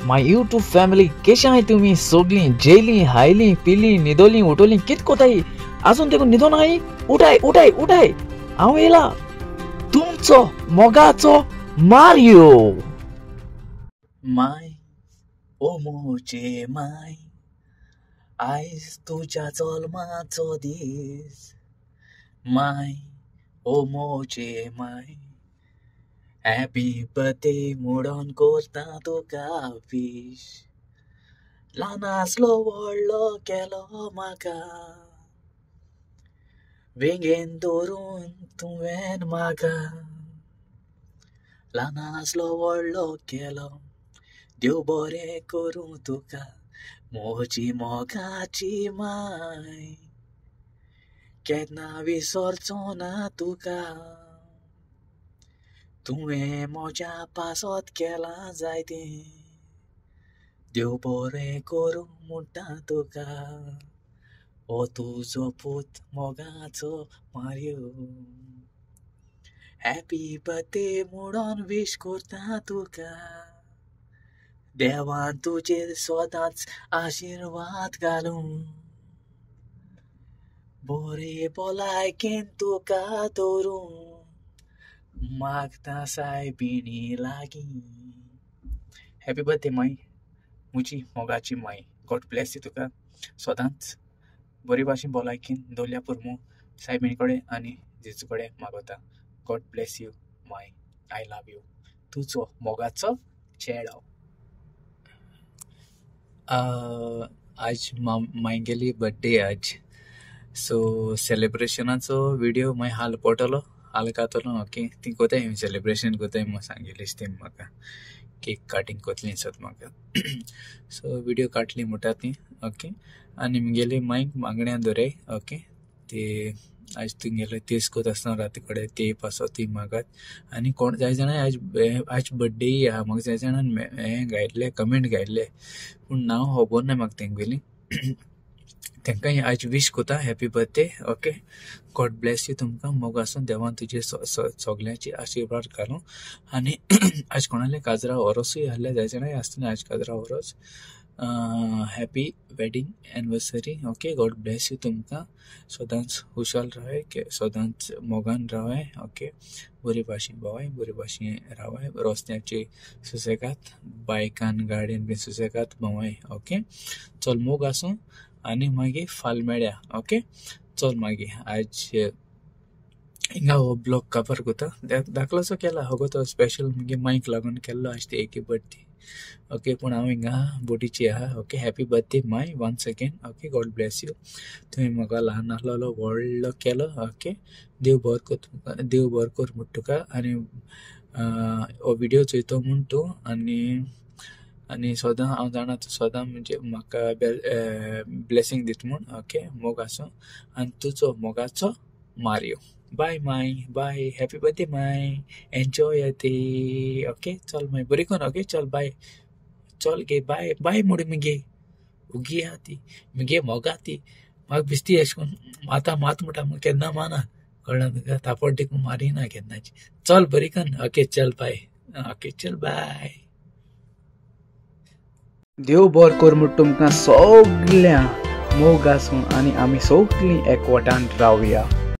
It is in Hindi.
माय यूट्यूब फॅमिली कशी आहे तुम्ही सगळी जेली हायली पिली निदोली उठोली कित कोताई अजून देखून निदो नाही उठाय उठाय उठाय हांव येला तुमचो मोगाचो मारियो माय ओ मोचे माय आयज तुझ्या जल्माचो दीस माय ओ मोचे माय हॅपी बर्थडे म्हणून करता तुका विश ल्हान आसलो व्हडलो केलो म्हाका वेंगेन दवरून तुवें म्हाका ल्हान आसलो व्हडलो केलो देव बरें करूं तुका म्हजी मोगाची माय केन्ना विसरचो ना तुका तुवें म्हज्या पासत केलां जायतें देव बरें करूं म्हणटा तुका ओ तुजो पूत मोगाचो मारियो हॅपी बर्थडे म्हणून विश करता तुका देवान तुजेर सदांच आशिर्वाद घालूं बरे भलायकेन तुका दवरूं मागता सायबिणी लागीं हॅपी बर्थडे माय म्हजी मोगाची माय गॉड ब्लेस यू तुका सदांच बरी भाशेन भलायकेन दवरल्या पुरमू सायबिणी कडेन आनी जेजू कडेन मागता God bless you my I love you तुजो मोगाचो चेडो आज मायगेली बर्थडे आज सो सेलिब्रेशनाचो व्हिडिओ मागीर हाल पडटलो हाल घातलो ओके ती कोताय सेलिब्रेशन कोताय म्हूण सांगिल्लीच ती म्हाका केक काटींग कोतली सत म्हाका सो व्हिडिओ काटली म्हणटा ती ओके आनी म्हगेली मायक मागण्या दवराय ओके ती आज तुमगेलो तेस कोत आसतना राती कडेन ते पासो ती मागात आनी कोण जाय जाणां आज बर्थडे आहा म्हाका जाय जाणां हें घायल्लें कमेंट घायल्लें पूण नांव खबर ना म्हाका तेंगेली तांकां आज विश कोता happy birthday okay God bless you तुमकां मोगासून देवान तुजे सगळ्यांची आशिर्वाद घालूं आनी आज कोणाले काजरा ओरोसूय आहले जाय जाणां आसतना आज काजरा ओरोस happy wedding anniversary okay God bless you तुमकां सदांच हुशाल रावाय सदांच मोगान रावाय ओके बरी भाशेन भोंवाय बरी भाशेन रावाय रस्त्याचे सुसेगात बायकान गाडयेन बी सुसेगात भोंवाय ओके चल मोग आसूं आनी मागीर फाल मेळ्या ओके चल मागीर आज हिंगा हो ब्लॉग काबार कोता दाखलोसो केला हो तो स्पेशल मागीर मायक लागून केल्लो आज ती एकी बर्थडे ओके पूण हांव हिंगा बोटीची आहा okay happy birthday my once again okay God bless you तुवें म्हाका ल्हान आसलो व्हडलो केलो ओके देव बर कर म्हूण तुका आनी हो व्हिडिओ चोयतो म्हूण तूं आनी सदां हांव जाणा तूं सदां म्हणजे म्हाका ब्लेसिंग दित म्हूण ओके मोग आसूं आनी तुजो मोगाचो मारियो बाय माय बाय हॅपी बर्थडे माय एन्जॉय ती ओके चल माय बरी कोन ओके चल बाय चल गे बाय बाय मुडी मगे उगी आहा ती मगे मोगा ती म्हाका बिस्ती अशें करून मात म्हणटा म्हाका केन्ना माना कळना तुका तापड देखून मारिना केन्नाची चल बरी कोन ओके चल बाय ओके चल बाय देव बरें कर म्हूण तुमकां सगळ्यां मोग आसूं आनी आमी सगळीं एकवटान रावया